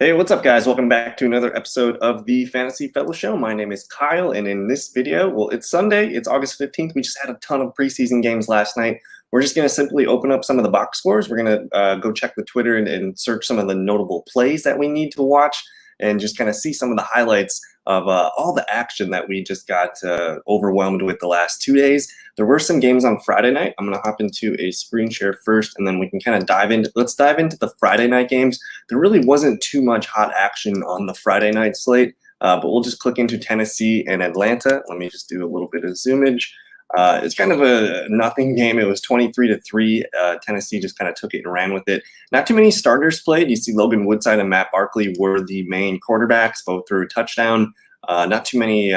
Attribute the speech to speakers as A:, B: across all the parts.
A: Hey, what's up, guys? Welcome back to another episode of the Fantasy Fellow Show. My name is Kyle, and in this video, well, it's Sunday. It's August 15th. We just had a ton of preseason games last night. We're just going to simply open up some of the box scores. We're going to go check the Twitter and search some of the notable plays that we need to watch and just kind of see some of the highlights of all the action that we just got overwhelmed with the last 2 days. There were some games on Friday night. I'm going to hop into a screen share first, and then we can kind of let's dive into the Friday night games. There really wasn't too much hot action on the Friday night slate, but we'll just click into Tennessee and Atlanta. Let me just do a little bit of zoomage. It's kind of a nothing game. It was 23-3. Tennessee just kind of took it and ran with it. Not too many starters played. You see Logan Woodside and Matt Barkley were the main quarterbacks, both threw a touchdown. Not too many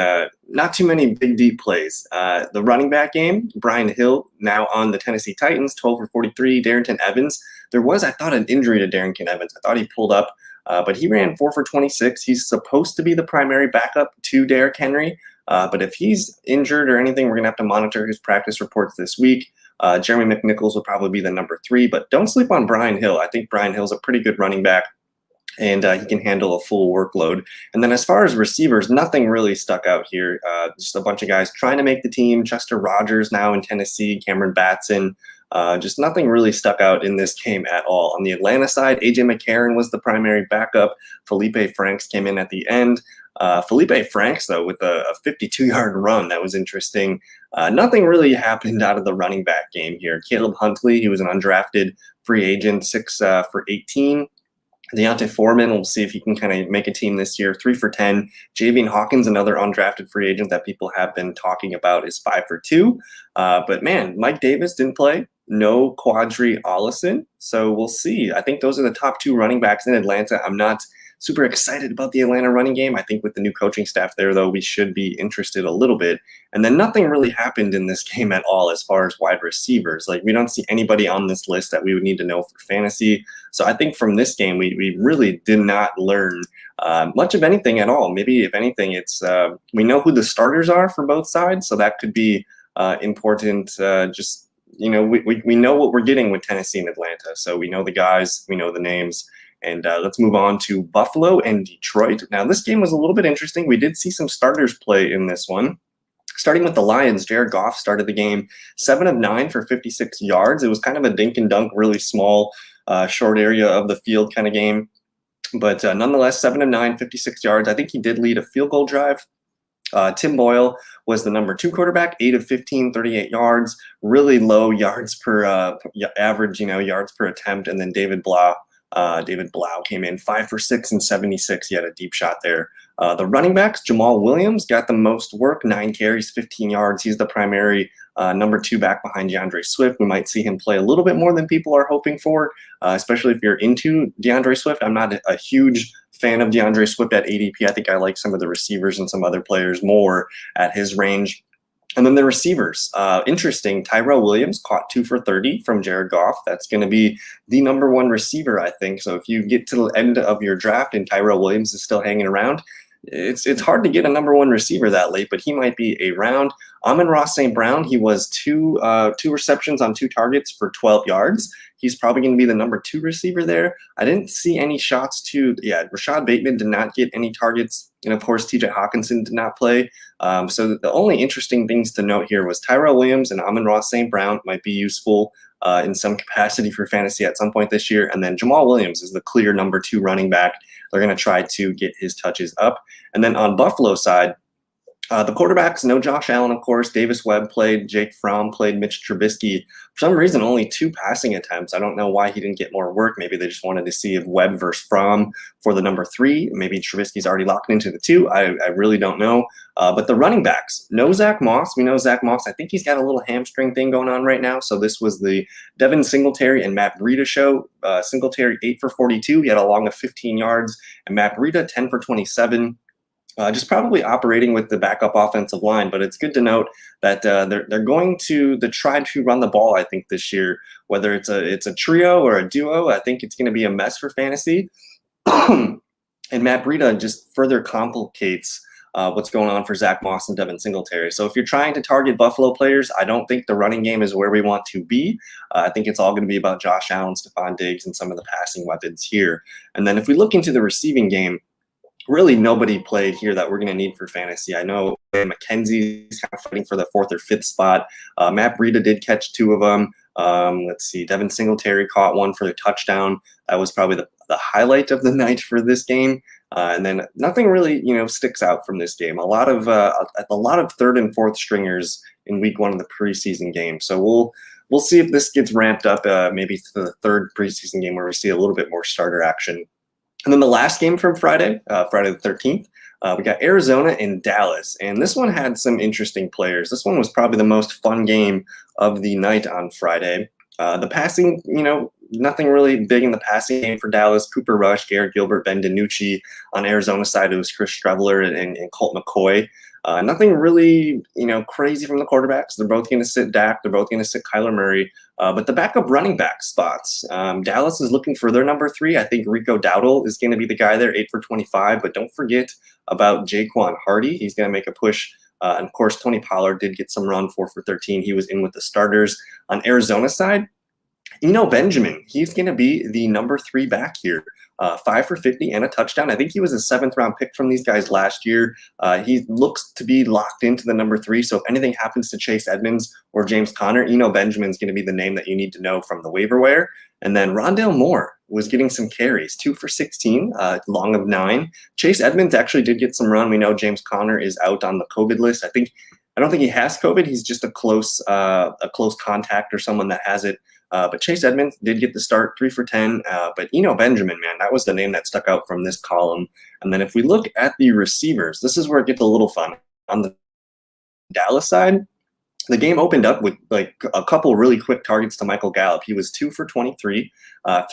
A: big deep plays. The running back game, Brian Hill now on the Tennessee Titans, 12 for 43. Darrington Evans. There was, I thought, an injury to Darrington Evans. I thought he pulled up, but he ran 4 for 26. He's supposed to be the primary backup to Derrick Henry. But if he's injured or anything, we're going to have to monitor his practice reports this week. Jeremy McNichols will probably be the number 3, but don't sleep on Brian Hill. I think Brian Hill's a pretty good running back, and he can handle a full workload. And then as far as receivers, nothing really stuck out here. Just a bunch of guys trying to make the team. Chester Rogers now in Tennessee, Cameron Batson. Just nothing really stuck out in this game at all. On the Atlanta side, A.J. McCarron was the primary backup. Felipe Franks came in at the end. Felipe Franks, though, with a 52-yard run, that was interesting. Nothing really happened out of the running back game here. Caleb Huntley, he was an undrafted free agent, 6 for 18. Deontay Foreman, we'll see if he can kind of make a team this year, 3 for 10. Javian Hawkins, another undrafted free agent that people have been talking about, is 5 for 2. But man, Mike Davis didn't play. No Quadri Allison. So we'll see. I think those are the top 2 running backs in Atlanta. I'm not super excited about the Atlanta running game. I think with the new coaching staff there, though, we should be interested a little bit. And then nothing really happened in this game at all as far as wide receivers. Like, we don't see anybody on this list that we would need to know for fantasy. So I think from this game, we really did not learn much of anything at all. Maybe, if anything, it's we know who the starters are for both sides, so that could be important. Just, you know, we know what we're getting with Tennessee and Atlanta. So we know the guys, we know the names. And let's move on to Buffalo and Detroit. Now, this game was a little bit interesting. We did see some starters play in this one. Starting with the Lions, Jared Goff started the game 7 of 9 for 56 yards. It was kind of a dink and dunk, really small, short area of the field kind of game. But nonetheless, 7 of 9, 56 yards. I think he did lead a field goal drive. Tim Boyle was the number 2 quarterback, 8 of 15, 38 yards. Really low yards per average, yards per attempt. And then David Blau came in 5 for 6 and 76. He had a deep shot there. The running backs, Jamal Williams got the most work, 9 carries, 15 yards. He's the primary number 2 back behind Deandre Swift. We might see him play a little bit more than people are hoping for, especially if you're into Deandre Swift. I'm not a huge fan of Deandre Swift at ADP. I think I like some of the receivers and some other players more at his range. And then the receivers, interesting. Tyrell Williams caught 2 for 30 from Jared Goff. That's going to be the number 1 receiver, I think. So if you get to the end of your draft and Tyrell Williams is still hanging around, it's hard to get a number 1 receiver that late, but he might be a round. Amon-Ra St. Brown, he was two receptions on 2 targets for 12 yards. He's probably going to be the number 2 receiver there. I didn't see any shots Rashad Bateman did not get any targets. And of course, TJ Hawkinson did not play. So the only interesting things to note here was Tyrell Williams and Amon-Ra St. Brown might be useful in some capacity for fantasy at some point this year. And then Jamal Williams is the clear number 2 running back. They're going to try to get his touches up. And then on Buffalo side, the quarterbacks, no Josh Allen, of course. Davis Webb played. Jake Fromm played. Mitch Trubisky, for some reason, only 2 passing attempts. I don't know why he didn't get more work. Maybe they just wanted to see if Webb versus Fromm for the number 3. Maybe Trubisky's already locked into the 2. I really don't know. But the running backs, no Zach Moss. We know Zach Moss. I think he's got a little hamstring thing going on right now. So this was the Devin Singletary and Matt Breida show. Singletary 8 for 42. He had a long of 15 yards. And Matt Breida 10 for 27. Just probably operating with the backup offensive line, but it's good to note that they're going to try to run the ball. I think this year, whether it's a trio or a duo, I think it's going to be a mess for fantasy. And Matt Breida just further complicates what's going on for Zach Moss and Devin Singletary. So if you're trying to target Buffalo players, I don't think the running game is where we want to be. I think it's all going to be about Josh Allen, Stephon Diggs, and some of the passing weapons here. And then if we look into the receiving game, really nobody played here that we're going to need for fantasy. I know McKenzie's kind of fighting for the 4th or 5th spot. Matt Breida did catch 2 of them. Let's see, Devin Singletary caught 1 for the touchdown. That was probably the highlight of the night for this game. And then nothing really, sticks out from this game. A lot of 3rd and 4th stringers in week 1 of the preseason game. So we'll see if this gets ramped up maybe to the 3rd preseason game where we see a little bit more starter action. And then the last game from Friday, Friday the 13th, we got Arizona and Dallas. And this one had some interesting players. This one was probably the most fun game of the night on Friday. The passing, nothing really big in the passing game for Dallas. Cooper Rush, Garrett Gilbert, Ben DiNucci. On Arizona's side, it was Chris Streveler and Colt McCoy. Nothing really, crazy from the quarterbacks. They're both going to sit Dak. They're both going to sit Kyler Murray. But the backup running back spots, Dallas is looking for their number 3. I think Rico Dowdle is going to be the guy there, 8 for 25. But don't forget about Jaquan Hardy. He's going to make a push. And of course, Tony Pollard did get some run, 4 for 13. He was in with the starters. On Arizona's side, Benjamin, he's going to be the number 3 back here. 5 for 50 and a touchdown. I think he was a 7th round pick from these guys last year. He looks to be locked into the number 3. So if anything happens to Chase Edmonds or James Conner, Benjamin's going to be the name that you need to know from the waiver wire. And then Rondelle Moore was getting some carries, 2 for 16, long of 9. Chase Edmonds actually did get some run. We know James Conner is out on the COVID list. I don't think he has COVID. He's just a close contact or someone that has it. But Chase Edmonds did get the start, 3 for 10. But Benjamin, man, that was the name that stuck out from this column. And then if we look at the receivers, this is where it gets a little fun. On the Dallas side, the game opened up with like a couple really quick targets to Michael Gallup. He was 2 for 23,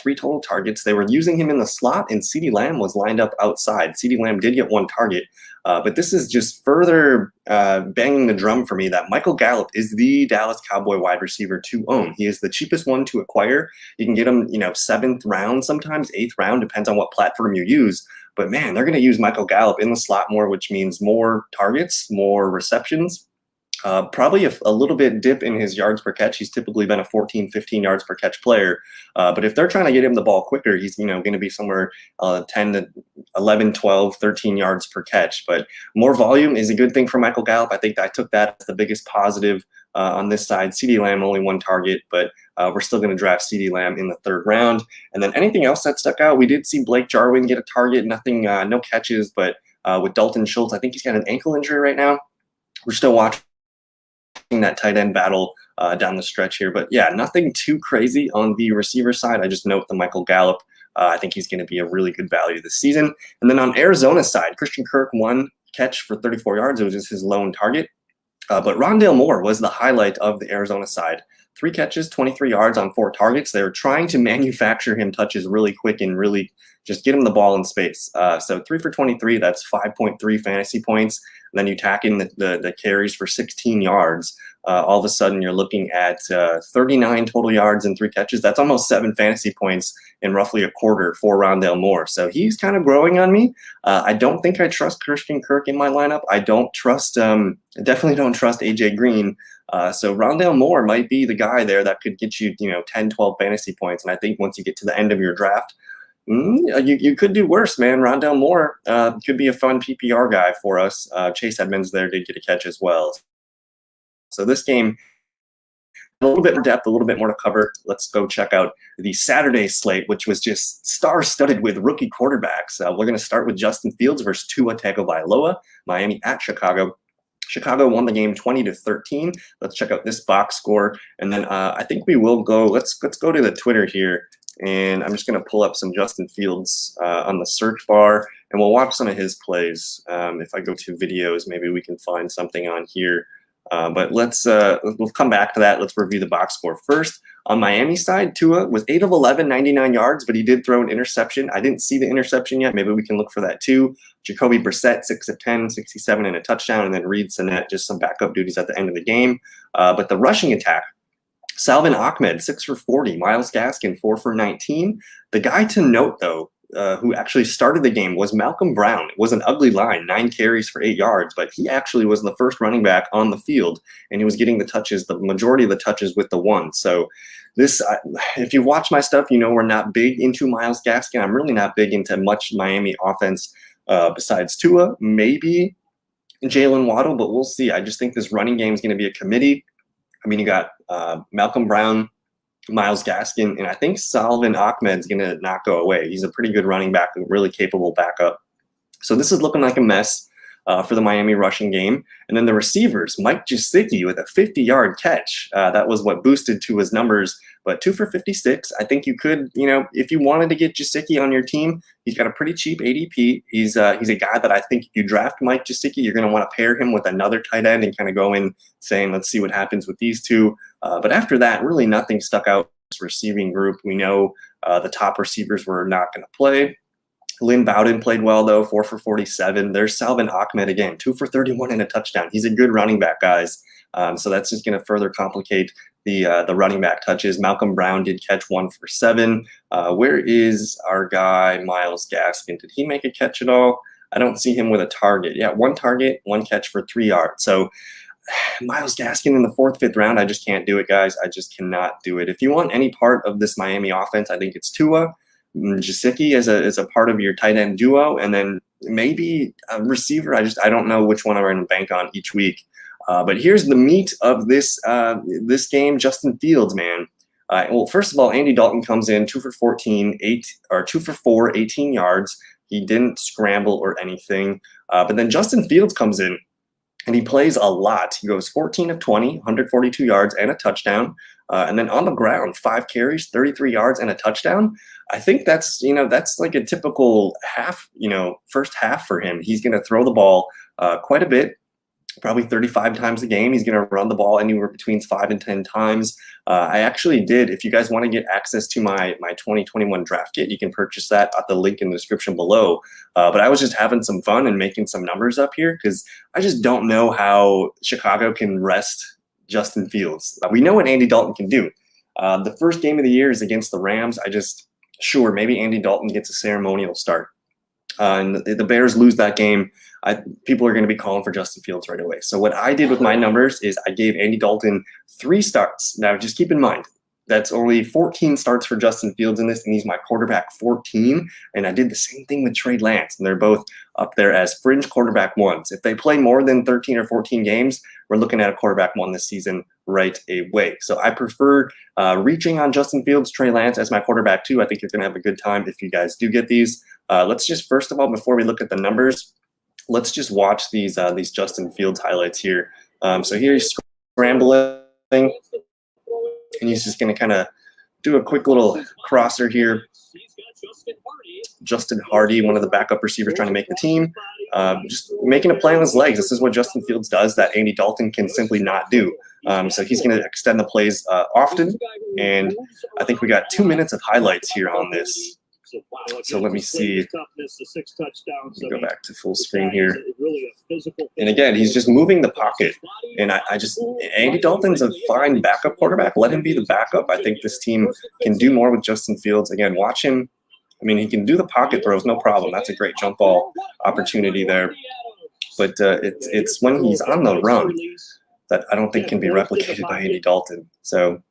A: 3 total targets. They were using him in the slot, and CeeDee Lamb was lined up outside. CeeDee Lamb did get 1 target, but this is just further banging the drum for me that Michael Gallup is the Dallas Cowboy wide receiver to own. He is the cheapest one to acquire. You can get him, 7th round, sometimes 8th round, depends on what platform you use. But man, they're going to use Michael Gallup in the slot more, which means more targets, more receptions. Probably a little bit dip in his yards per catch. He's typically been a 14, 15 yards per catch player. But if they're trying to get him the ball quicker, he's going to be somewhere 10 to 11, 12, 13 yards per catch. But more volume is a good thing for Michael Gallup. I think I took that as the biggest positive on this side. CeeDee Lamb only 1 target, but we're still going to draft CeeDee Lamb in the 3rd round. And then anything else that stuck out, we did see Blake Jarwin get a target. Nothing, no catches, but with Dalton Schultz, I think he's got an ankle injury right now. We're still watching that tight end battle down the stretch here. But yeah, nothing too crazy on the receiver side. I just note the Michael Gallup. I think he's going to be a really good value this season. And then on Arizona's side, Christian Kirk, 1 catch for 34 yards. It was just his lone target. But Rondelle Moore was the highlight of the Arizona side. 3 catches, 23 yards on 4 targets. They were trying to manufacture him touches really quick and really just get him the ball in space. So 3 for 23, that's 5.3 fantasy points. And then you tack in the carries for 16 yards. All of a sudden, you're looking at 39 total yards and 3 catches. That's almost 7 fantasy points in roughly a quarter for Rondelle Moore. So he's kind of growing on me. I don't think I trust Christian Kirk in my lineup. I definitely don't trust AJ Green. So Rondelle Moore might be the guy there that could get you, 10, 12 fantasy points. And I think once you get to the end of your draft, you could do worse, man. Rondelle Moore could be a fun PPR guy for us. Chase Edmonds there did get a catch as well. So this game, a little bit more depth, a little bit more to cover. Let's go check out the Saturday slate, which was just star-studded with rookie quarterbacks. We're going to start with Justin Fields versus Tua Tagovailoa, Miami at Chicago. Chicago won the game 20-13. Let's check out this box score, and then I think we will go. Let's go to the Twitter here, and I'm just going to pull up some Justin Fields on the search bar, and we'll watch some of his plays. If I go to videos, maybe we can find something on here. But we'll come back to that. Let's review the box score first. On Miami side, Tua was 8 of 11, 99 yards, but he did throw an interception. I didn't see the interception yet. Maybe we can look for that too. Jacoby Brissett, 6 of 10, 67 and a touchdown, and then Reed Sinnett, just some backup duties at the end of the game. But the rushing attack, Salvin Ahmed, 6 for 40, Myles Gaskin, 4 for 19. The guy to note, though, who actually started the game was Malcolm Brown. It was an ugly line, 9 carries for 8 yards, but he actually was the first running back on the field, and he was getting the touches, the majority of the touches with the one. So this, if you watch my stuff, you know we're not big into Myles Gaskin. I'm really not big into much Miami offense besides Tua, maybe Jalen Waddle, but we'll see. I just think this running game is going to be a committee. I mean, you got Malcolm Brown, Myles Gaskin, and I think Salvin Ahmed is going to not go away. He's a pretty good running back, a really capable backup. So this is looking like a mess for the Miami rushing game. And then the receivers, Mike Gesicki with a 50-yard catch. That was what boosted to his numbers, but 2 for 56. I think you could, if you wanted to get Gesicki on your team, he's got a pretty cheap ADP. He's a guy that I think if you draft Mike Gesicki, you're going to want to pair him with another tight end and kind of go in saying, let's see what happens with these two. But after that, really nothing stuck out in this receiving group. We know the top receivers were not going to play. Lynn Bowden played well, though, 4 for 47. There's Salvin Ahmed again, 2 for 31 and a touchdown. He's a good running back, guys. So that's just going to further complicate the running back touches. Malcolm Brown did catch 1 for 7. Where is our guy, Myles Gaskin? Did he make a catch at all? I don't see him with a target. Yeah, 1 target, 1 catch for 3 yards. So Myles Gaskin in the 4th, 5th round, I just can't do it, guys. I just cannot do it. If you want any part of this Miami offense, I think it's Tua. Gesicki as a part of your tight end duo, and then maybe a receiver. I don't know which one I'm going to bank on each week. But here's the meat of this game. Justin Fields, man. Well, first of all, Andy Dalton comes in 2 for 14, 2 for 4, 18 yards. He didn't scramble or anything. But then Justin Fields comes in, and he plays a lot. He goes 14 of 20, 142 yards and a touchdown. And then on the ground, 5 carries, 33 yards and a touchdown. I think that's like a typical first half for him. He's going to throw the ball quite a bit, probably 35 times a game. He's going to run the ball anywhere between 5 and 10 times. I actually did. If you guys want to get access to my 2021 draft kit, you can purchase that at the link in the description below. But I was just having some fun and making some numbers up here because I just don't know how Chicago can rest Justin Fields. We know what Andy Dalton can do. The first game of the year is against the Rams. Sure, maybe Andy Dalton gets a ceremonial start. And the Bears lose that game. People are going to be calling for Justin Fields right away. So what I did with my numbers is I gave Andy Dalton 3 starts. Now, just keep in mind, that's only 14 starts for Justin Fields in this, and he's my quarterback 14. And I did the same thing with Trey Lance, and they're both up there as fringe quarterback 1s. If they play more than 13 or 14 games, we're looking at a quarterback 1 this season right away. So I prefer reaching on Justin Fields, Trey Lance as my quarterback 2. I think you're going to have a good time if you guys do get these. Let's just, first of all, before we look at the numbers, let's just watch these Justin Fields highlights here. So here he's scrambling, and he's just going to kind of do a quick little crosser here. Justin Hardy, one of the backup receivers trying to make the team, just making a play on his legs. This is what Justin Fields does that Andy Dalton can simply not do. So he's going to extend the plays often, and I think we got 2 minutes of highlights here on this. So let me see. Go back to full screen here. And again, he's just moving the pocket. And Andy Dalton's a fine backup quarterback. Let him be the backup. I think this team can do more with Justin Fields. Again, watch him. I mean, he can do the pocket throws, no problem. That's a great jump ball opportunity there. But it's when he's on the run that I don't think can be replicated by Andy Dalton. So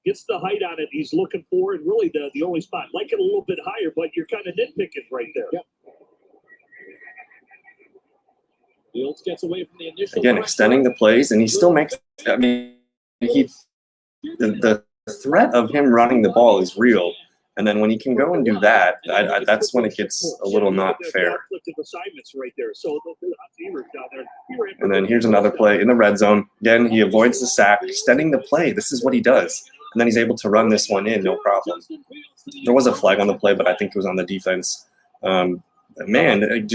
B: gets the height on it he's looking for, and really the only spot. Like it a little bit higher, but you're kind of nitpicking right there. Yep. Fields gets away from the initial.
A: Again, extending the plays, and he still makes. I mean, the threat of him running the ball is real, and then when he can go and do that, that's when it gets a little not fair. And then here's another play in the red zone. Again, he avoids the sack, extending the play. This is what he does. And then he's able to run this one in, no problem. There was a flag on the play, but I think it was on the defense. Man,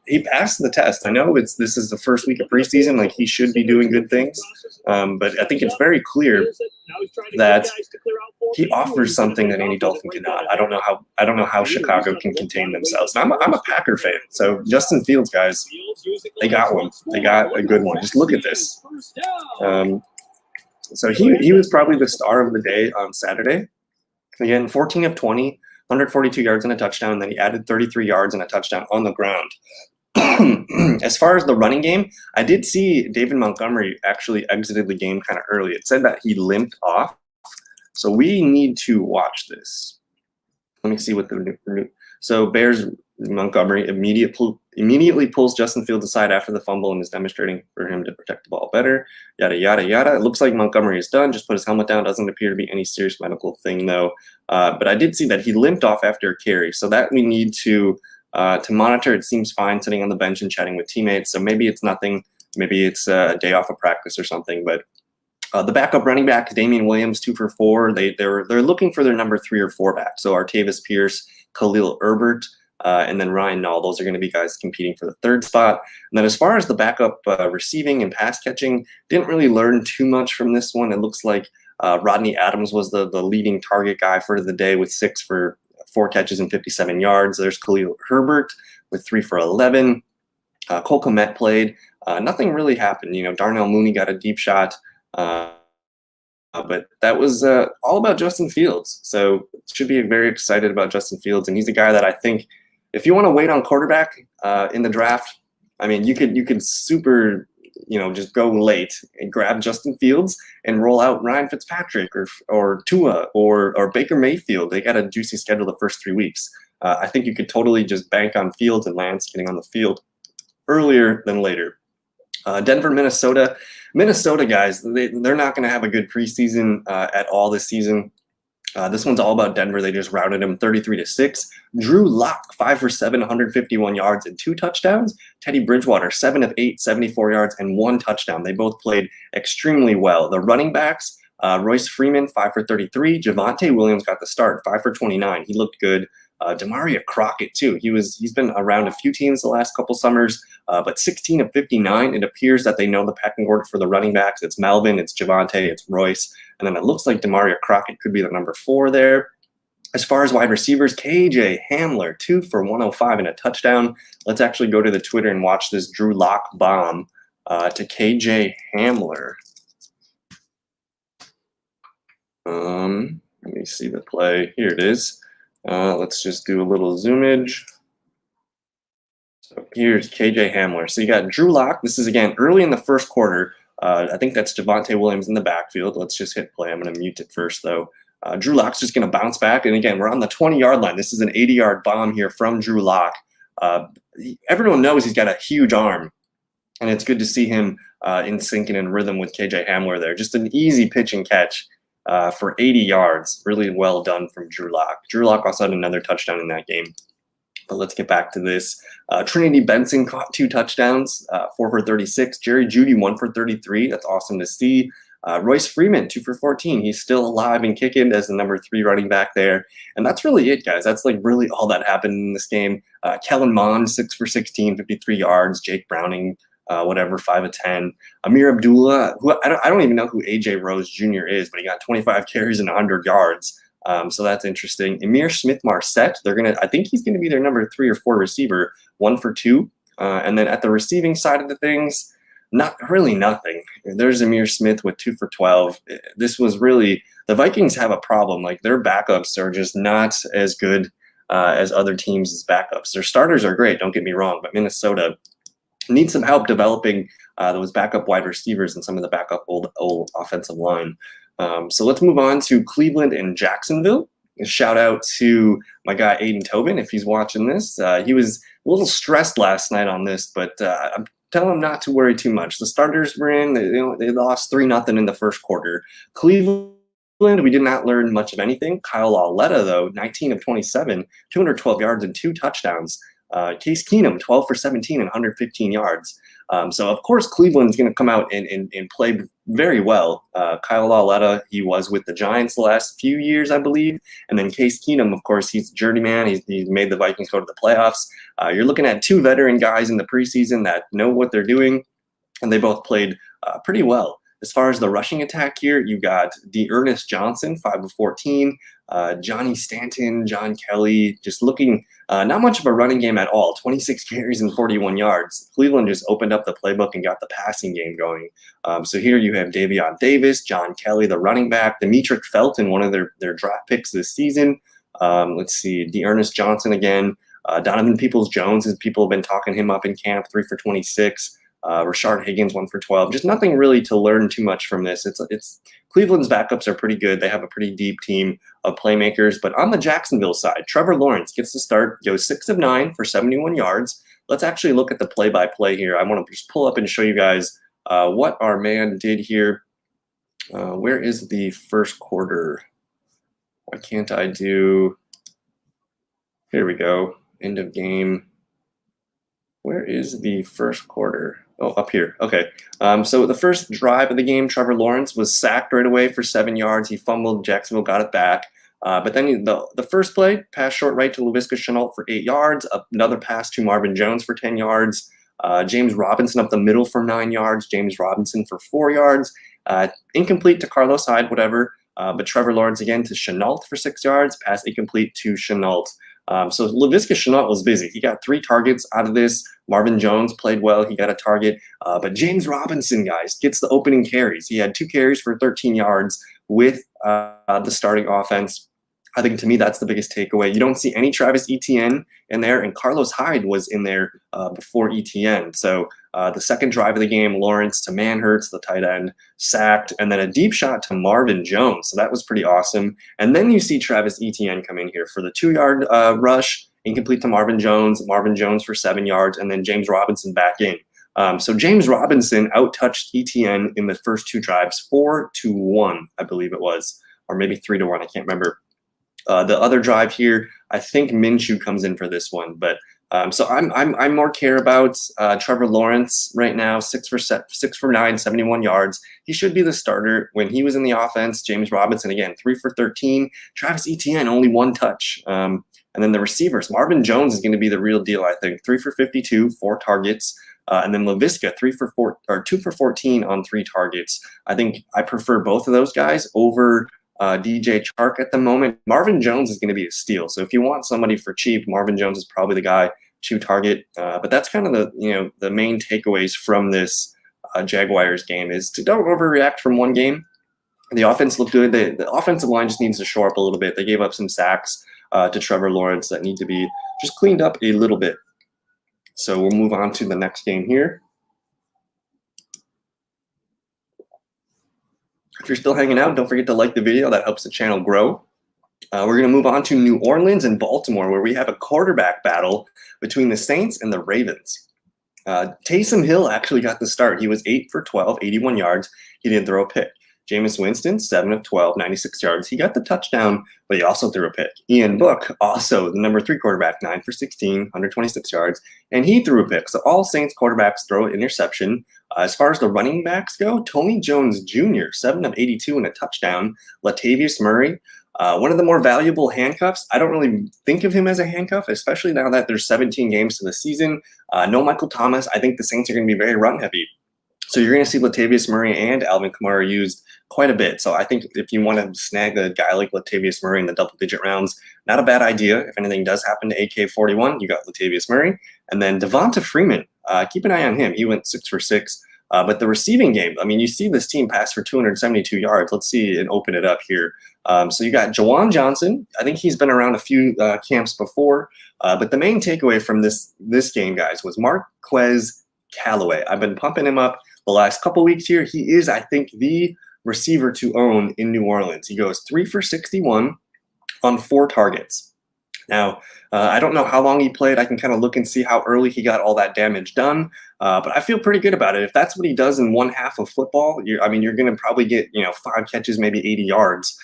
A: he passed the test. I know this is the first week of preseason, like he should be doing good things. But I think it's very clear that he offers something that Andy Dalton cannot. I don't know how Chicago can contain themselves. And I'm a Packer fan, so Justin Fields, guys, they got one. They got a good one. Just look at this. So he was probably the star of the day on Saturday. Again, 14 of 20, 142 yards and a touchdown. And then he added 33 yards and a touchdown on the ground. As far as the running game, I did see David Montgomery actually exited the game kind of early. It said that he limped off. So we need to watch this. Let me see what the new. So Bears Montgomery immediately pulls Justin Fields aside after the fumble and is demonstrating for him to protect the ball better. Yada, yada, yada. It looks like Montgomery is done. Just put his helmet down. Doesn't appear to be any serious medical thing, though. But I did see that he limped off after a carry. So that we need to monitor. It seems fine sitting on the bench and chatting with teammates. So maybe it's nothing. Maybe it's a day off of practice or something. But the backup running back, Damian Williams, 2 for 4. They're looking for their number 3 or 4 back. So Artavis Pierce, Khalil Herbert, and then Ryan Nall. Those are going to be guys competing for the 3rd spot. And then as far as the backup receiving and pass catching, didn't really learn too much from this one. It looks like Rodney Adams was the leading target guy for the day with 6 for 4 catches and 57 yards. There's Khalil Herbert with 3 for 11. Cole Kmet played. Nothing really happened. Darnell Mooney got a deep shot. But that was all about Justin Fields. So should be very excited about Justin Fields. And he's a guy that I think if you want to wait on quarterback in the draft, I mean, you could super, just go late and grab Justin Fields and roll out Ryan Fitzpatrick or Tua or Baker Mayfield. They got a juicy schedule the first 3 weeks. I think you could totally just bank on Fields and Lance getting on the field earlier than later. Denver, Minnesota. Minnesota guys, they're not going to have a good preseason at all this season. This one's all about Denver. They just routed them 33-6. Drew Lock, 5 for 7, 151 yards and 2 touchdowns. Teddy Bridgewater, 7 of 8, 74 yards and 1 touchdown. They both played extremely well. The running backs, Royce Freeman, 5 for 33. Javonte Williams got the start, 5 for 29. He looked good. Demaria Crockett too. He's been around a few teams the last couple summers, but 16 of 59. It appears that they know the pecking order for the running backs. It's Melvin, it's Javonte, it's Royce, and then it looks like Demaria Crockett could be the number 4 there. As far as wide receivers, KJ Hamler, 2 for 105 and a touchdown. Let's actually go to the Twitter and watch this Drew Lock bomb to KJ Hamler. Let me see the play. Here it is. Let's just do a little zoomage. So here's KJ Hamler. So you got Drew Lock. This is, again, early in the first quarter. I think that's Javonte Williams in the backfield. Let's just hit play. I'm going to mute it first, though. Drew Lock's just going to bounce back. And, again, we're on the 20-yard line. This is an 80-yard bomb here from Drew Lock. Everyone knows he's got a huge arm, and it's good to see him in sync and in rhythm with KJ Hamler there. Just an easy pitch and catch. For 80 yards. Really well done from Drew Lock. Drew Lock also had another touchdown in that game. But let's get back to this. Trinity Benson caught 2 touchdowns, 4 for 36. Jerry Jeudy, 1 for 33. That's awesome to see. Royce Freeman, 2 for 14. He's still alive and kicking as the number 3 running back there. And that's really it, guys. That's like really all that happened in this game. Kellen Mond, 6 for 16, 53 yards. Jake Browning, 5 of 10. Amir Abdullah, who I don't even know who AJ Rose Jr. is, but he got 25 carries and 100 yards. So that's interesting. Amir Smith Marset, I think he's gonna be their number 3 or 4 receiver, 1 for 2. And then at the receiving side of the things, not really nothing. There's Amir Smith with 2 for 12. This was really, the Vikings have a problem. Like, their backups are just not as good as other teams' backups. Their starters are great, don't get me wrong, but Minnesota needs some help developing those backup wide receivers and some of the backup old offensive line. So let's move on to Cleveland and Jacksonville. A shout out to my guy Aiden Tobin if he's watching this. He was a little stressed last night on this, but I'm telling him not to worry too much. The starters were in. They lost 3-0 in the first quarter. Cleveland, we did not learn much of anything. Kyle Laletta, though, 19 of 27, 212 yards and 2 touchdowns. Case Keenum, 12 for 17 and 115 yards. So, of course, Cleveland's going to come out and play very well. Kyle Laletta, he was with the Giants the last few years, I believe. And then Case Keenum, of course, he's a journeyman. He's made the Vikings go to the playoffs. You're looking at 2 veteran guys in the preseason that know what they're doing, and they both played pretty well. As far as the rushing attack here, you got Ernest Johnson, 5 of 14, Johnny Stanton, John Kelly, just looking not much of a running game at all, 26 carries and 41 yards. Cleveland just opened up the playbook and got the passing game going. So here you have Davion Davis, John Kelly, the running back, Demetric Felton, one of their draft picks this season, Let's see, Ernest Johnson again. Donovan Peoples-Jones, as people have been talking him up in camp, 3 for 26. Rashard Higgins, 1 for 12. Just nothing really to learn too much from this. It's Cleveland's backups are pretty good. They have a pretty deep team of playmakers. But on the Jacksonville side, Trevor Lawrence gets the start, goes 6 of 9 for 71 yards. Let's actually look at the play-by-play here. I want to just pull up and show you guys what our man did here. Where is the first quarter? Why can't I do? Here we go. End of game. Where is the first quarter? Oh, up here. Okay. So the first drive of the game, Trevor Lawrence was sacked right away for 7 yards. He fumbled. Jacksonville got it back. But then the first play, pass short right to Laviska Shenault for 8 yards. Another pass to Marvin Jones for 10 yards. James Robinson up the middle for 9 yards. James Robinson for 4 yards. Incomplete to Carlos Hyde, whatever. But Trevor Lawrence again to Shenault for 6 yards. Pass incomplete to Shenault. So Laviska Shenault was busy. He got 3 targets out of this. Marvin Jones played well. He got a target. But James Robinson, guys, gets the opening carries. He had 2 carries for 13 yards with the starting offense. I think, to me, that's the biggest takeaway. You don't see any Travis Etienne in there, and Carlos Hyde was in there before Etienne. So the second drive of the game, Lawrence to Manhurts, the tight end, sacked, and then a deep shot to Marvin Jones. So that was pretty awesome. And then you see Travis Etienne come in here for the 2-yard rush, incomplete to Marvin Jones for 7 yards, and then James Robinson back in. So James Robinson out-touched Etienne in the first 2 drives, 4-1, I believe it was, or maybe 3-1, I can't remember. The other drive here, I think Minshew comes in for this one, but so I'm more care about Trevor Lawrence right now, 6 for 9, 71 yards. He should be the starter. When he was in the offense, James Robinson again 3 for 13. Travis Etienne only 1 touch. And then the receivers, Marvin Jones is going to be the real deal, I think. 3 for 52, 4 targets. And then Laviska 2 for 14 on 3 targets. I think I prefer both of those guys over DJ Chark at the moment. Marvin Jones is going to be a steal. So if you want somebody for cheap, Marvin Jones is probably the guy to target. But that's kind of the main takeaways from this Jaguars game is to don't overreact from one game. The offense looked good. The offensive line just needs to shore up a little bit. They gave up some sacks to Trevor Lawrence that need to be just cleaned up a little bit. So we'll move on to the next game here. If you're still hanging out, don't forget to like the video. That helps the channel grow. We're going to move on to New Orleans and Baltimore, where we have a quarterback battle between the Saints and the Ravens. Taysom Hill actually got the start. He was 8 for 12, 81 yards. He didn't throw a pick. Jameis Winston, 7 of 12, 96 yards. He got the touchdown, but he also threw a pick. Ian Book, also the number 3 quarterback, 9 for 16, 126 yards, and he threw a pick. So all Saints quarterbacks throw an interception. As far as the running backs go, Tony Jones Jr., 7 of 82 and a touchdown. Latavius Murray, one of the more valuable handcuffs. I don't really think of him as a handcuff, especially now that there's 17 games to the season. No Michael Thomas. I think the Saints are going to be very run heavy. So you're going to see Latavius Murray and Alvin Kamara used quite a bit. So I think if you want to snag a guy like Latavius Murray in the double-digit rounds, not a bad idea. If anything does happen to AK-41, you got Latavius Murray. And then Devonta Freeman, keep an eye on him. He went 6 for 6. But the receiving game, I mean, you see this team pass for 272 yards. Let's see and open it up here. So you got Jawan Johnson. I think he's been around a few camps before. But the main takeaway from this game, guys, was Marquez Callaway. I've been pumping him up the last couple weeks here. He is, I think, the receiver to own in New Orleans. He goes 3 for 61 on 4 targets. Now, I don't know how long he played. I can kind of look and see how early he got all that damage done. But I feel pretty good about it. If that's what he does in one half of football, you're going to probably get 5 catches, maybe 80 yards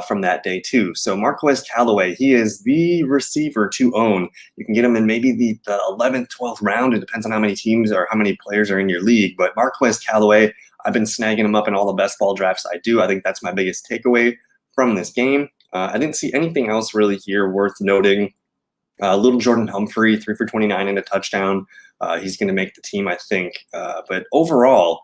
A: from that day too. So Marquez Callaway, he is the receiver to own. You can get him in maybe the 11th, 12th round. It depends on how many teams or how many players are in your league. But Marquez Callaway, I've been snagging him up in all the best ball drafts I do. I think that's my biggest takeaway from this game. I didn't see anything else really here worth noting. Little Jordan Humphrey, 3 for 29 and a touchdown. He's going to make the team, I think. But overall,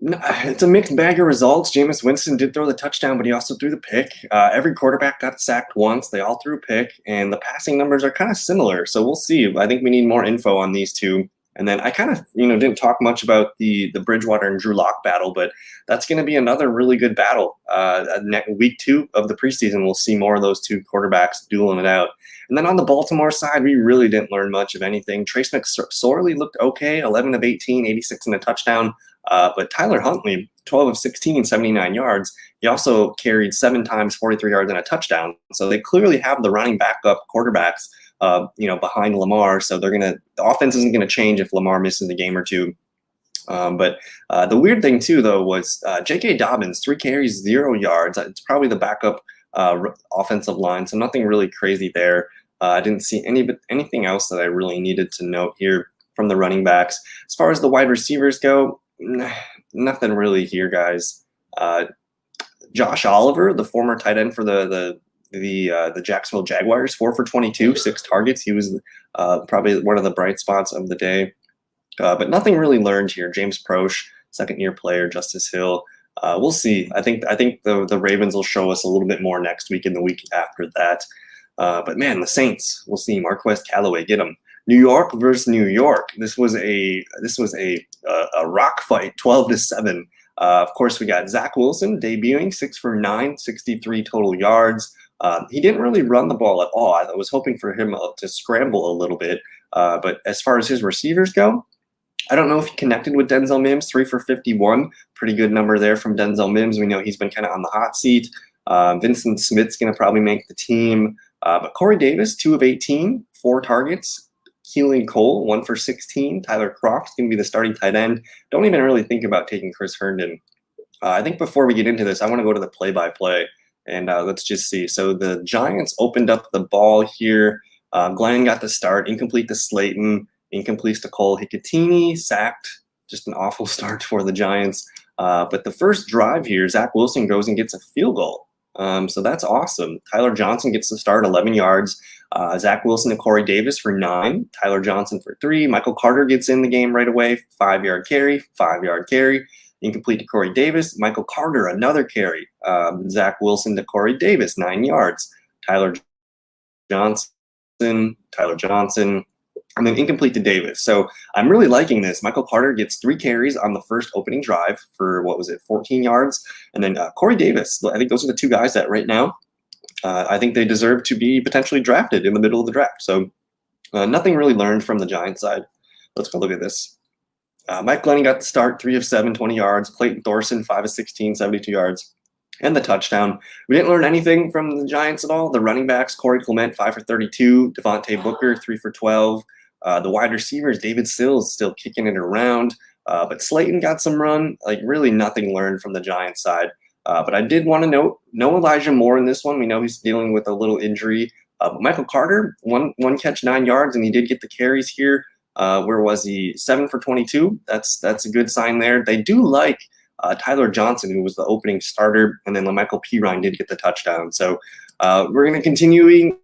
A: it's a mixed bag of results. Jameis Winston did throw the touchdown, but he also threw the pick. Every quarterback got sacked once. They all threw a pick, and the passing numbers are kind of similar. So we'll see. I think we need more info on these two And then I kind of, didn't talk much about the Bridgewater and Drew Lock battle, but that's going to be another really good battle. Week 2 of the preseason, we'll see more of those two quarterbacks dueling it out. And then on the Baltimore side, we really didn't learn much of anything. Trace McSorley looked okay, 11 of 18, 86 and a touchdown. But Tyler Huntley, 12 of 16, 79 yards. He also carried 7 times, 43 yards and a touchdown. So they clearly have the running backup quarterbacks behind Lamar. So the offense isn't going to change if Lamar misses a game or two. But the weird thing too, though, was J.K. Dobbins, 3 carries, 0 yards. It's probably the backup offensive line, so nothing really crazy there. I didn't see anything else that I really needed to note here from the running backs. As far as the wide receivers go, nothing really here, guys. Josh Oliver, the former tight end for the Jacksonville Jaguars, 4 for 22, 6 targets. He was probably one of the bright spots of the day. But nothing really learned here. James Proche, second-year player, Justice Hill. We'll see. I think the Ravens will show us a little bit more next week and the week after that. But man, the Saints, we'll see. Marquez Callaway, get him. New York versus New York. This was a rock fight, 12-7. Of course, we got Zach Wilson debuting, 6 for 9, 63 total yards. He didn't really run the ball at all. I was hoping for him to scramble a little bit. But as far as his receivers go, I don't know if he connected with Denzel Mims, 3 for 51. Pretty good number there from Denzel Mims. We know he's been kind of on the hot seat. Vincent Smith's going to probably make the team. But Corey Davis, 2 of 18, 4 targets. Keelan Cole, 1 for 16. Tyler Kroft's going to be the starting tight end. Don't even really think about taking Chris Herndon. I think before we get into this, I want to go to the play-by-play, and let's just see. So the Giants opened up the ball here. Glenn got the start, incomplete to Slayton, incomplete to Cole Hikatini, sacked. Just an awful start for the Giants. But the first drive here, Zach Wilson goes and gets a field goal. So that's awesome. Tyler Johnson gets the start, 11 yards. Zach Wilson and Corey Davis for 9. Tyler Johnson for 3. Michael Carter gets in the game right away. 5-yard carry, 5-yard carry. Incomplete to Corey Davis. Michael Carter, another carry. Zach Wilson to Corey Davis, 9 yards. Tyler Johnson, and then incomplete to Davis. So I'm really liking this. Michael Carter gets 3 carries on the first opening drive for, 14 yards. And then Corey Davis, I think those are the 2 guys that right now, I think they deserve to be potentially drafted in the middle of the draft. So nothing really learned from the Giants side. Let's go look at this. Mike Glennon got the start, 3 of 7, 20 yards. Clayton Thorson, 5 of 16, 72 yards. And the touchdown. We didn't learn anything from the Giants at all. The running backs, Corey Clement, 5 for 32. Devontae Booker, 3 for 12. The wide receivers, David Sills, still kicking it around. But Slayton got some run. Really nothing learned from the Giants side. But I did want to note, no Elijah Moore in this one. We know he's dealing with a little injury. But Michael Carter, one catch, 9 yards, and he did get the carries here. Where was he? 7 for 22. That's a good sign there. They do like Tyler Johnson, who was the opening starter, and then LaMichael Pirine did get the touchdown. So we're going to continue.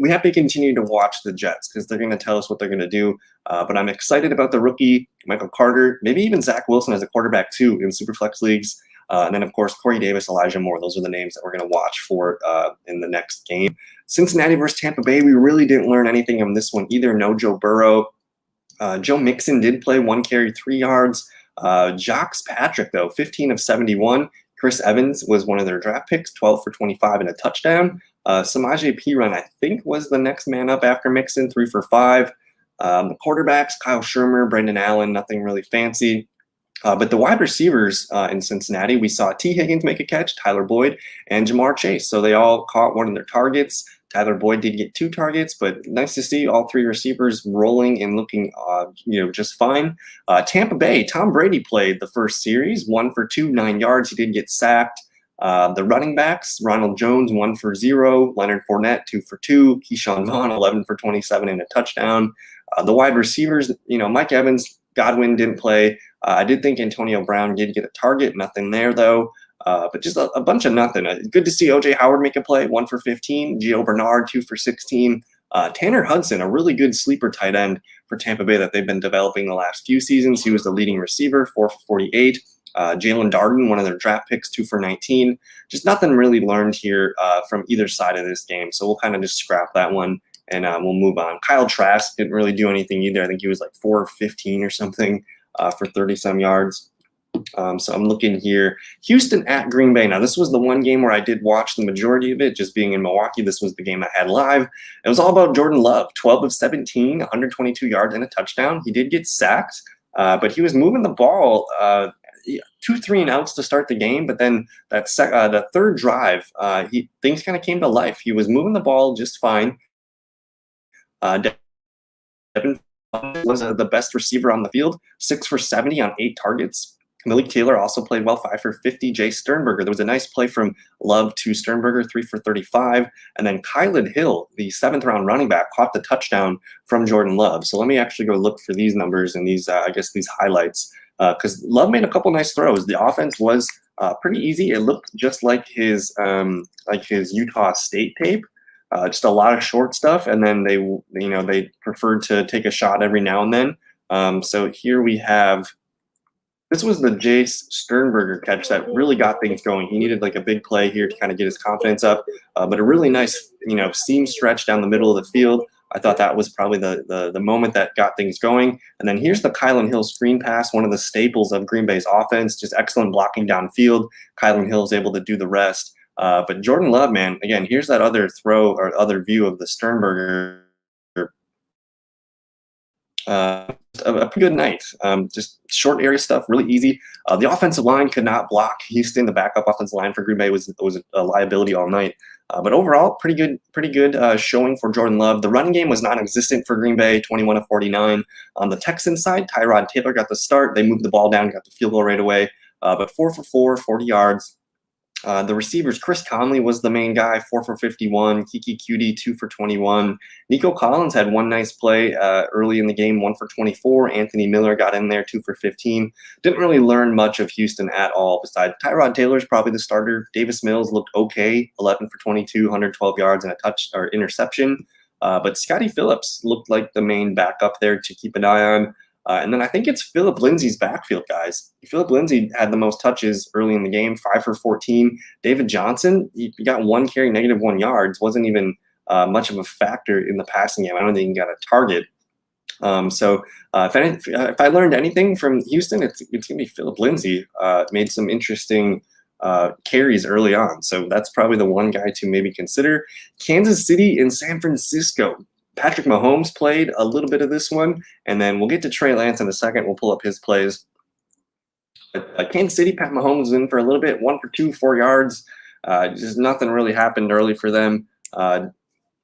A: We have to continue to watch the Jets because they're going to tell us what they're going to do. But I'm excited about the rookie, Michael Carter, maybe even Zach Wilson as a quarterback too in Superflex leagues. And then, of course, Corey Davis, Elijah Moore. Those are the names that we're going to watch for in the next game. Cincinnati versus Tampa Bay, we really didn't learn anything on this one either. No Joe Burrow. Joe Mixon did play 1 carry, 3 yards. Jacques Patrick, though, 15 of 71. Chris Evans was one of their draft picks, 12 for 25 and a touchdown. Samaje Perine, I think, was the next man up after Mixon, 3 for 5. The quarterbacks, Kyle Shermer, Brendan Allen, nothing really fancy. But the wide receivers in Cincinnati, we saw T. Higgins make a catch, Tyler Boyd, and Jamar Chase. So they all caught one of their targets. Tyler Boyd did get 2 targets, but nice to see all 3 receivers rolling and looking, just fine. Tampa Bay, Tom Brady played the first series, 1 for 2, 9 yards. He did get sacked. The running backs, Ronald Jones, 1 for 0. Leonard Fournette, 2 for 2. Keyshawn Vaughn, 11 for 27 and a touchdown. The wide receivers, Mike Evans, Godwin didn't play. I did think Antonio Brown did get a target. Nothing there, though. But just a bunch of nothing. Good to see O.J. Howard make a play, 1 for 15. Gio Bernard, 2 for 16. Tanner Hudson, a really good sleeper tight end for Tampa Bay that they've been developing the last few seasons. He was the leading receiver, 4 for 48. Jalen Darden, one of their draft picks, 2 for 19. Just nothing really learned here from either side of this game. So we'll kind of just scrap that one and we'll move on. Kyle Trask didn't really do anything either. I think he was like 4 of 15 or something for 30-some yards. So I'm looking here. Houston at Green Bay. Now, this was the one game where I did watch the majority of it, just being in Milwaukee. This was the game I had live. It was all about Jordan Love, 12 of 17, 122 yards and a touchdown. He did get sacked, but he was moving the ball 2 3-and-outs to start the game, but then the third drive, things kind of came to life. He was moving the ball just fine. Devin was the best receiver on the field, 6 for 70 on 8 targets. Malik Taylor also played well, 5 for 50. Jace Sternberger, there was a nice play from Love to Sternberger, 3 for 35. And then Kylin Hill, the 7th-round running back, caught the touchdown from Jordan Love. So let me actually go look for these numbers and these, these highlights, because Love made a couple nice throws. The offense was pretty easy. It looked just like his Utah State tape. Just a lot of short stuff, and then they preferred to take a shot every now and then. So here we have. This was the Jace Sternberger catch that really got things going. He needed like a big play here to kind of get his confidence up, but a really nice, seam stretch down the middle of the field. I thought that was probably the moment that got things going. And then here's the Kylin Hill screen pass, one of the staples of Green Bay's offense, just excellent blocking downfield. Kylin Hill is able to do the rest. But Jordan Love, man, again, here's that other throw or other view of the Sternberger. A pretty good night. Just short area stuff, really easy. The offensive line could not block Houston. The backup offensive line for Green Bay was a liability all night. But overall, pretty good showing for Jordan Love. The running game was non-existent for Green Bay, 21 of 49. On the Texans side, Tyrod Taylor got the start. They moved the ball down, got the field goal right away. But 4 for 4, 40 yards. The receivers, Chris Conley was the main guy, 4 for 51. Kiki Cutie, 2 for 21. Nico Collins had one nice play early in the game, 1 for 24. Anthony Miller got in there, 2 for 15. Didn't really learn much of Houston at all. Besides, Tyrod Taylor's probably the starter. Davis Mills looked okay, 11 for 22, 112 yards and a touch or interception. But Scotty Phillips looked like the main backup there to keep an eye on. And then I think it's Philip Lindsay's backfield, guys. Philip Lindsay had the most touches early in the game, 5 for 14. David Johnson, he got 1 carry, -1 yards. Wasn't even much of a factor in the passing game. I don't think he got a target. So if I learned anything from Houston, it's going to be Philip Lindsay. Made some interesting carries early on. So that's probably the one guy to maybe consider. Kansas City and San Francisco. Patrick Mahomes played a little bit of this one, and then we'll get to Trey Lance in a second. We'll pull up his plays. Kansas City, Pat Mahomes was in for a little bit, 1 for 2, 4 yards. Just nothing really happened early for them. Let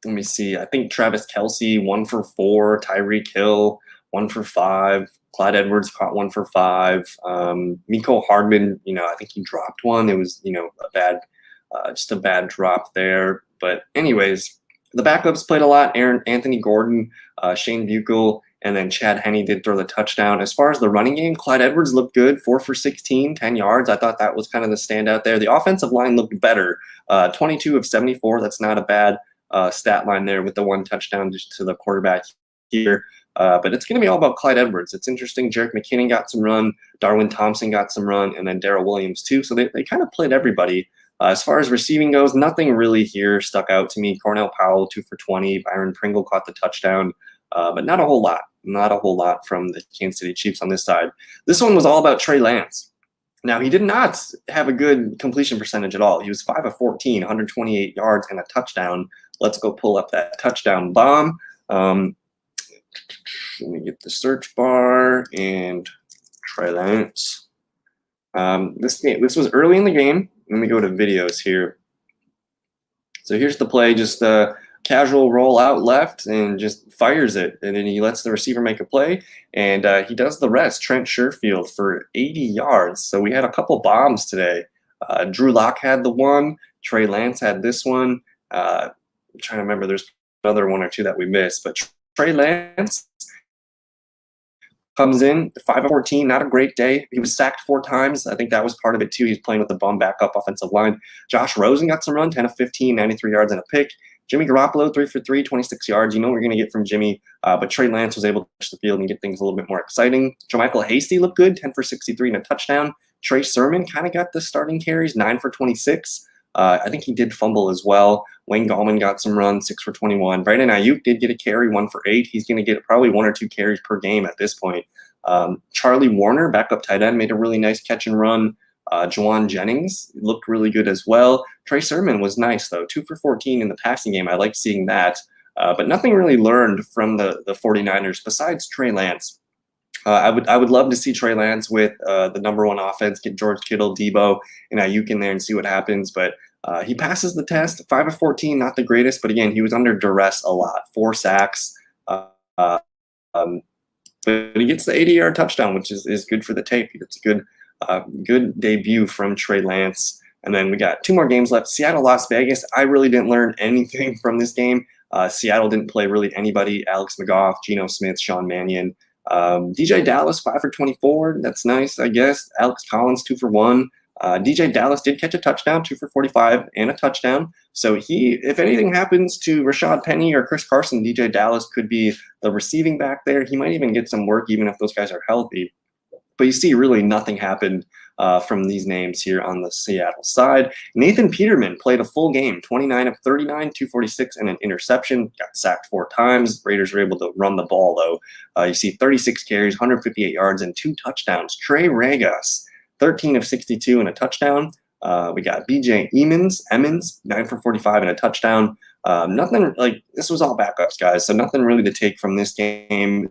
A: me see. I think Travis Kelce, 1 for 4. Tyreek Hill, 1 for 5. Clyde Edwards caught 1 for 5. Miko Hardman, I think he dropped one. It was, just a bad drop there. But anyways, the backups played a lot. Anthony Gordon, Shane Buechel, and then Chad Henne did throw the touchdown. As far as the running game, Clyde Edwards looked good, 4 for 16, 10 yards. I thought that was kind of the standout there. The offensive line looked better, 22 of 74. That's not a bad stat line there with the 1 touchdown just to the quarterback here. But it's going to be all about Clyde Edwards. It's interesting. Jerick McKinnon got some run. Darwin Thompson got some run, and then Darrell Williams too. So they kind of played everybody. As far as receiving goes, nothing really here stuck out to me. Cornell Powell, 2 for 20. Byron Pringle caught the touchdown, but not a whole lot. Not a whole lot from the Kansas City Chiefs on this side. This one was all about Trey Lance. Now, he did not have a good completion percentage at all. He was 5 of 14, 128 yards and a touchdown. Let's go pull up that touchdown bomb. Let me get the search bar and Trey Lance. This was early in the game. Let me go to videos here. So here's the play, just a casual roll out left and just fires it. And then he lets the receiver make a play, and he does the rest. Trent Sherfield for 80 yards. So we had a couple bombs today. Drew Lock had the one. Trey Lance had this one. I'm trying to remember. There's another 1 or 2 that we missed. But Trey Lance comes in, 5 of 14, not a great day. He was sacked 4 times. I think that was part of it too. He's playing with the bum backup offensive line. Josh Rosen got some run, 10 of 15, 93 yards and a pick. Jimmy Garoppolo, 3 for 3, 26 yards. You know what you're going to get from Jimmy. But Trey Lance was able to push the field and get things a little bit more exciting. JaMychal Hasty looked good, 10 for 63 and a touchdown. Trey Sermon kind of got the starting carries, 9 for 26. I think he did fumble as well. Wayne Gallman got some runs, 6 for 21. Brandon Ayuk did get a carry, 1 for 8. He's going to get probably 1 or 2 carries per game at this point. Charlie Warner, backup tight end, made a really nice catch and run. Juwan Jennings looked really good as well. Trey Sermon was nice, though, 2 for 14 in the passing game. I liked seeing that. But nothing really learned from the 49ers besides Trey Lance. I would love to see Trey Lance with the #1 offense, get George Kittle, Debo, and Ayuk in there and see what happens. But he passes the test, 5 of 14, not the greatest. But again, he was under duress a lot, 4 sacks. But he gets the 80-yard touchdown, which is good for the tape. It's a good debut from Trey Lance. And then we got 2 more games left. Seattle, Las Vegas. I really didn't learn anything from this game. Seattle didn't play really anybody. Alex McGough, Geno Smith, Sean Mannion. DJ Dallas, 5 for 24. That's nice, I guess. Alex Collins, 2 for 1. DJ Dallas did catch a touchdown, 2 for 45 and a touchdown. So if anything happens to Rashad Penny or Chris Carson, DJ Dallas could be the receiving back there. He might even get some work even if those guys are healthy. But you see really nothing happened from these names here on the Seattle side. Nathan Peterman played a full game, 29 of 39, 246, and an interception. Got sacked 4 times. Raiders were able to run the ball, though. You see 36 carries, 158 yards, and 2 touchdowns. Trey Regas, 13 of 62 and a touchdown. We got BJ Emmons, 9 for 45 and a touchdown. Nothing like this was all backups, guys. So nothing really to take from this game.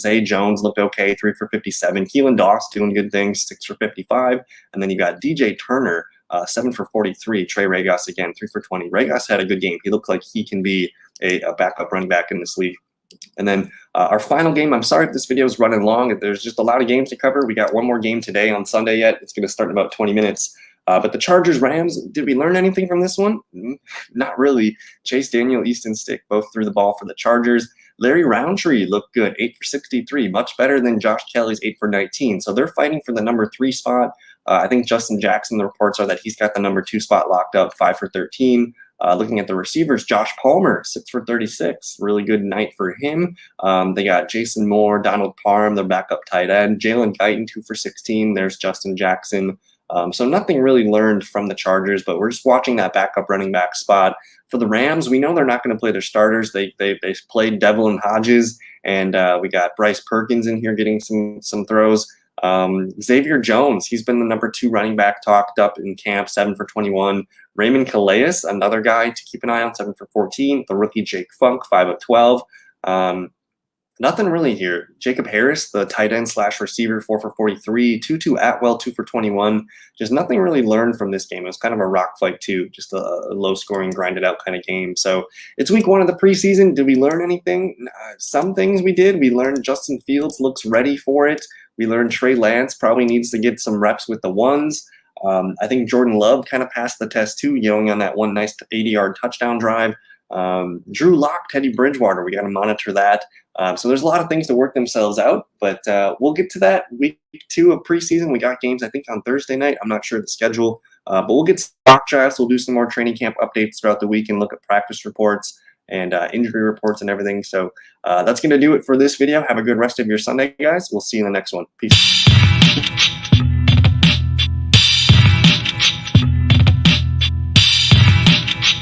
A: Zay Jones looked okay, 3 for 57. Keelan Doss doing good things, 6 for 55. And then you got DJ Turner, 7 for 43. Trey Regas again, 3 for 20. Regas had a good game. He looked like he can be a backup running back in this league. And then our final game, I'm sorry if this video is running long. There's just a lot of games to cover. We got one more game today on Sunday yet. It's going to start in about 20 minutes. But the Chargers-Rams, did we learn anything from this one? Not really. Chase Daniel, Easton Stick both threw the ball for the Chargers. Larry Roundtree looked good, 8 for 63, much better than Josh Kelly's 8 for 19. So they're fighting for the #3 spot. I think Justin Jackson, the reports are that he's got the #2 spot locked up, 5 for 13. Looking at the receivers, Josh Palmer, 6 for 36. Really good night for him. They got Jason Moore, Donald Parham, their backup tight end. Jalen Guyton, 2 for 16. There's Justin Jackson. So nothing really learned from the Chargers, but we're just watching that backup running back spot. For the Rams, we know they're not going to play their starters. They played Devlin Hodges, and we got Bryce Perkins in here getting some throws. Xavier Jones, he's been the #2 running back talked up in camp, 7 for 21. Raymond Calais, another guy to keep an eye on, 7 for 14. The rookie Jake Funk, 5 of 12. Nothing really here. Jacob Harris, the tight end / receiver, 4 for 43. Tutu Atwell, 2 for 21. Just nothing really learned from this game. It was kind of a rock fight too, just a low-scoring, grinded-out kind of game. So it's week 1 of the preseason. Did we learn anything? Some things we did. We learned Justin Fields looks ready for it. We learned Trey Lance probably needs to get some reps with the ones. I think Jordan Love kind of passed the test too, going on that one nice 80-yard touchdown drive. Drew Lock, Teddy Bridgewater, we got to monitor that. So there's a lot of things to work themselves out, but we'll get to that. Week 2 of preseason, we got games, I think, on Thursday night. I'm not sure of the schedule, but we'll get some mock drafts. We'll do some more training camp updates throughout the week and look at practice reports and injury reports and everything. So that's going to do it for this video. Have a good rest of your Sunday, guys. We'll see you in the next one. Peace.